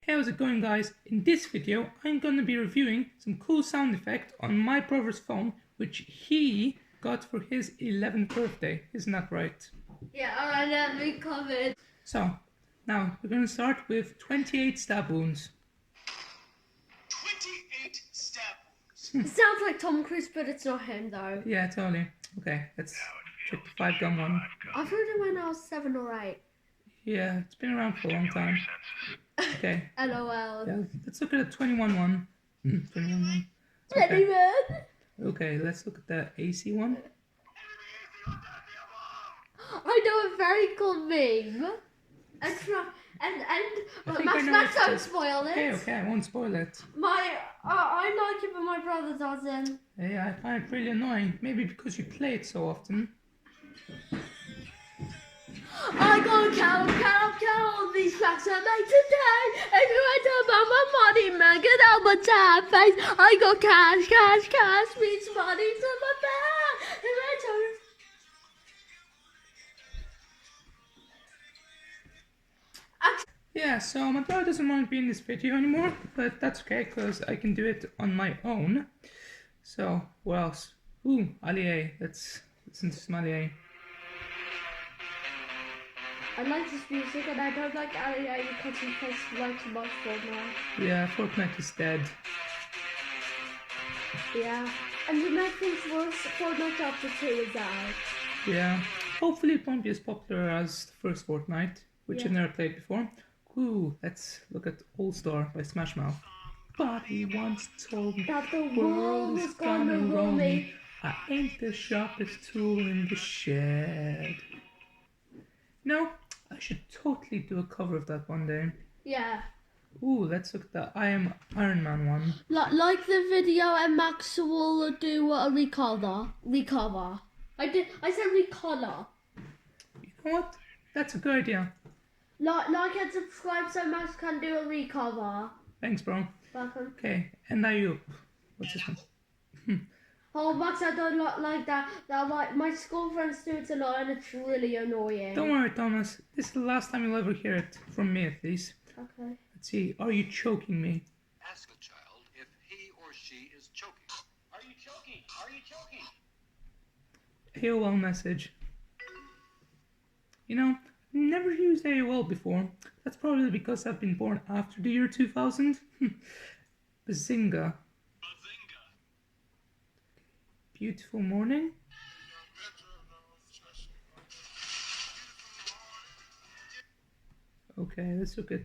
Hey, how's it going, guys? In this video, I'm gonna be reviewing some cool sound effect on my brother's phone, which he got for his 11th birthday. Isn't that right? Yeah, alright, let me comment. So, now we're gonna start with 28 stab wounds. 28 stab wounds. It sounds like Tom Cruise, but it's not him though. Yeah, totally. Okay, let's check the 5-gun one. I've heard it when I was 7 or 8. Yeah, it's been around for a long time. Okay. LOL. Yeah, let's look at the 21 one. 21 one. Ready, Okay. man? Okay, let's look at the AC one. I know a very cool meme. And I think I know Max, what it don't is. spoil it. Okay, I won't spoil it. I like it, but my brother doesn't. Yeah, I find it really annoying. Maybe because you play it so often. I gotta count these facts I made today. Everywhere to about my money, man, get out my tab face. I got cash, means money to my bag. Yeah, so my brother doesn't want to be in this video anymore, but that's okay, because I can do it on my own. So, what else? Ooh, Allier. Let's listen to some Allier. I like this music and I don't like Allier because he plays like too much Fortnite. Yeah, Fortnite is dead. Yeah. And to make things worse, Fortnite Chapter 2 is out. Yeah, hopefully it won't be as popular as the first Fortnite, which Yeah. I've never played before. Ooh, let's look at All Star by Smash Mouth. But he once told me That the world is gonna roll me. I ain't the sharpest tool in the shed. No, I should totally do a cover of that one day. Yeah. Ooh, let's look at the I Am Iron Man one. Like the video and Max will do a recover. I said recolor. You know what? That's a good idea. Like and subscribe so Max can do a recover. Thanks, bro. Welcome. Okay, and Ayup. What's this one? Oh, Max, I don't like that. My school friends do it a lot and it's really annoying. Don't worry, Thomas. This is the last time you'll ever hear it. From me, at least. Okay. Let's see. Are you choking me? Ask a child if he or she is choking. Are you choking? Are you choking? AOL message. You know, never used AOL before. That's probably because I've been born after the year 2000. Bazinga. Beautiful morning. Okay, let's look at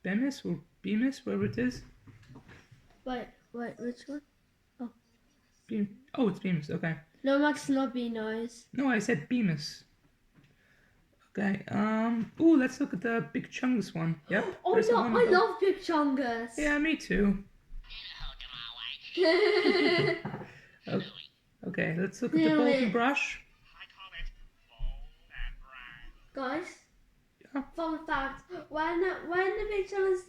Bemis or Bemis, wherever it is. Wait, which one? Oh, it's Bemis, okay. No, Max, not be nice. No, I said Bemis. Okay, ooh, let's look at the Big Chungus one. Yep. Oh there's the no, one I with the- love Big Chungus. Yeah, me too. Okay, let's look at the Really? Golden Brush. Guys, Yeah. fun fact: when the Big Chungus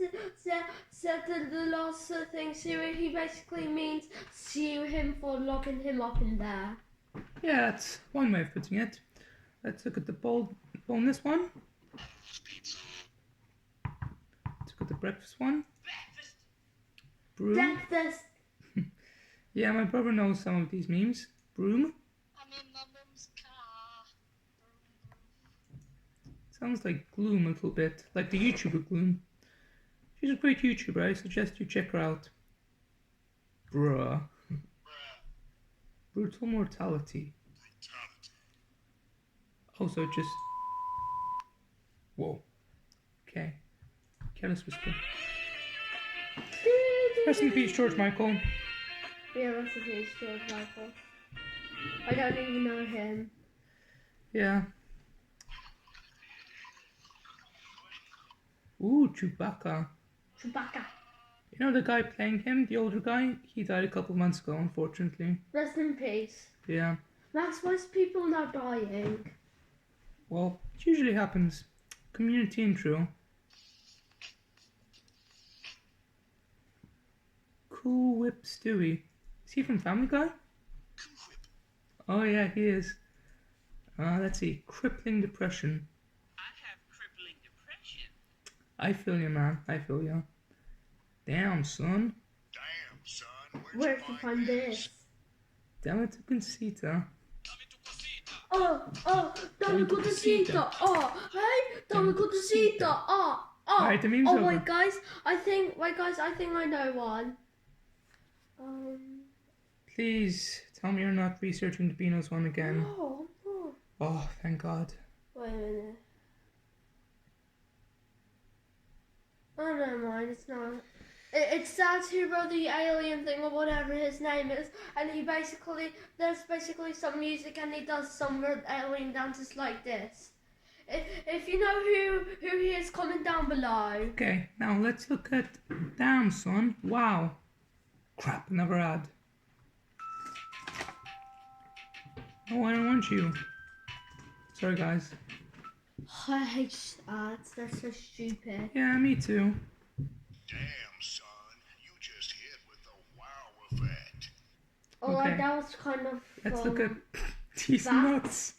said the last thing, he basically means sue him for locking him up in there. Yeah, that's one way of putting it. Let's look at the boneless one. Let's look at the breakfast one. Broom. Breakfast. Yeah, my brother knows some of these memes. Broom. I'm in my mum's car. Sounds like Gloom a little bit, like the YouTuber Gloom. She's a great YouTuber, I suggest you check her out. Bruh. Brutal mortality. Also just... Whoa. Okay. Careless Whisper. Rest in peace, George Michael. Yeah, rest in peace, George Michael. I don't even know him. Yeah. Ooh, Chewbacca. Chewbacca. You know the guy playing him, the older guy? He died a couple months ago, unfortunately. Rest in peace. Yeah. Max, why is people now dying? Well, it usually happens. Community intro. Cool Whip Stewie. Is he from Family Guy? Oh yeah, he is. Let's see. Crippling depression. I have crippling depression. I feel you, man. I feel you. Damn, son. Damn, son, Where'd you find this? Dame tu cosita. Dame tu cosita. Hey, dame tu cosita. Alright, the meme's Oh, over. wait, guys. I think I know one. Please tell me you're not researching the Beano's one again. No, I'm not. Oh, thank God. Wait a minute. Oh, never mind. It's not. It's Dad who wrote the alien thing or whatever his name is, and there's basically some music and he does some weird alien dances like this. If you know who he is, comment down below. Okay, now let's look at Damn, son. Wow. Crap, never had. Oh, I don't want you. Sorry, guys. I hate ads. They're so stupid. Yeah, me too. Damn, son, you just hit with the wow effect. Oh, Okay. that was kind of. Let's look at these that. nuts.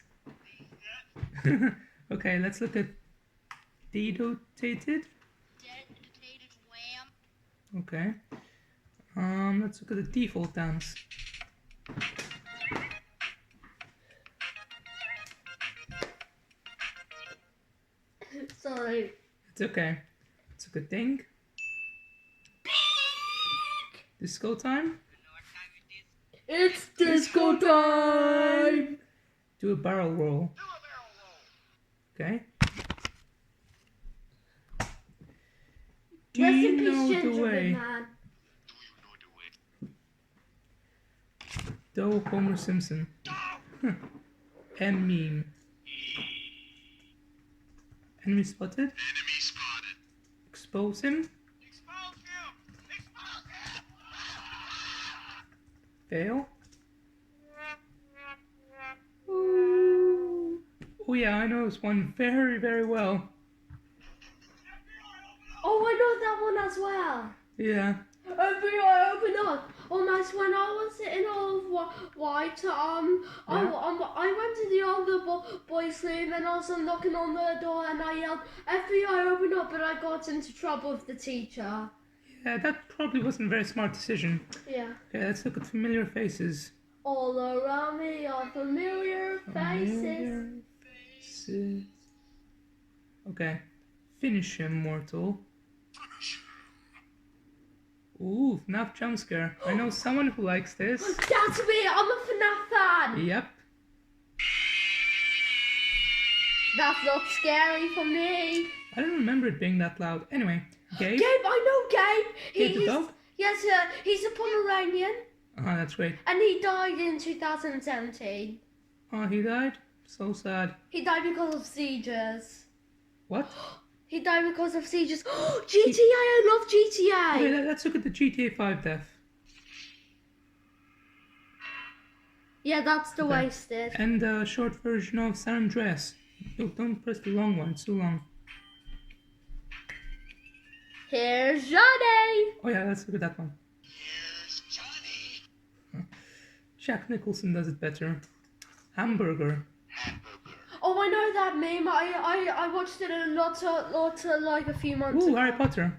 Okay, let's look at detotated. Detonated wham. Okay. Let's look at the default dance. Sorry. It's okay. It's a good thing. Disco time. It's disco time. Do a barrel roll. Okay. Do Rest you in peace, know the gingerbread way? man. Doe Homer Simpson. M-meme. Enemy spotted. Enemy spotted. Expose him. Expose him! Expose him! Fail. Ooh. Oh yeah, I know this one very, very well. Oh, I know that one as well. Yeah. Open up. Almost when I was sitting all white, I went to the other boys' room and I was knocking on the door and I yelled, FBI, open up, but I got into trouble with the teacher. Yeah, that probably wasn't a very smart decision. Yeah. Okay, let's look at familiar faces. All around me are familiar faces. Familiar faces. Okay. Finish him, mortal. Ooh, FNAF jump scare. I know someone who likes this. That's me. I'm a FNAF fan. Yep. That's not scary for me. I don't remember it being that loud. Anyway, Gabe. Gabe, I know Gabe. Gabe the dog? Yes, he's a Pomeranian, Ah, that's great. and he died in 2017. Oh, he died? So sad. He died because of seizures. What? He died because of seizures. GTA, I love GTA. Okay, let's look at the GTA 5 death. Yeah, that's the Okay. wasted. And the short version of San Andreas. Look, don't press the long one, it's too long. Here's Johnny. Oh yeah, let's look at that one. Here's Johnny. Jack Nicholson does it better. Hamburger. Hamburger. Oh, I know that meme. I watched it a lot like a few months Ooh, ago. Harry Potter.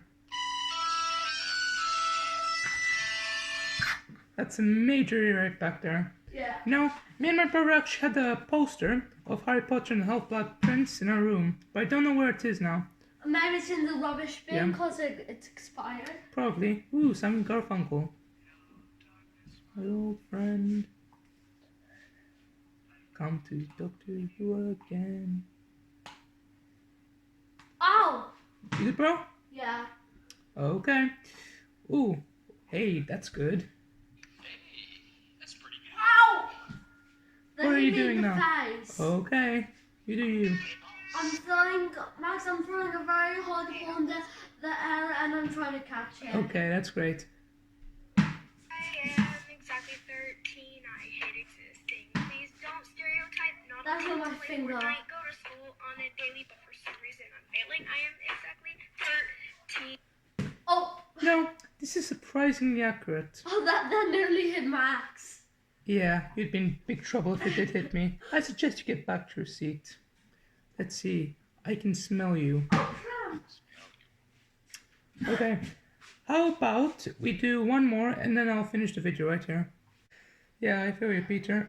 That's a major right back there. Yeah. You know, me and my brother actually had a poster of Harry Potter and the Half-Blood Prince in our room, but I don't know where it is now. Maybe it's in the rubbish bin Yeah. because it's expired. Probably. Ooh, Simon Garfunkel. My old friend. Come to talk to you again. Oh! You good, bro? Yeah. Okay. Ooh, hey, that's good. Ow! What are you doing the now? Face. Okay, you do you. I'm throwing a very hard ball in the air and I'm trying to catch it. Okay, that's great. I am exactly 13. I hate existing. Please don't stereotype. Not That's allowed on my to play finger. Fortnite, go to school on a daily, but for some reason I'm failing. I am exactly 13. Oh! No, this is surprisingly accurate. Oh, that nearly hit Max. Yeah, you'd be in big trouble if it did hit me. I suggest you get back to your seat. Let's see. I can smell you. Oh, cramps. Okay. how about we do one more and then I'll finish the video right here. Yeah, I feel you, Peter.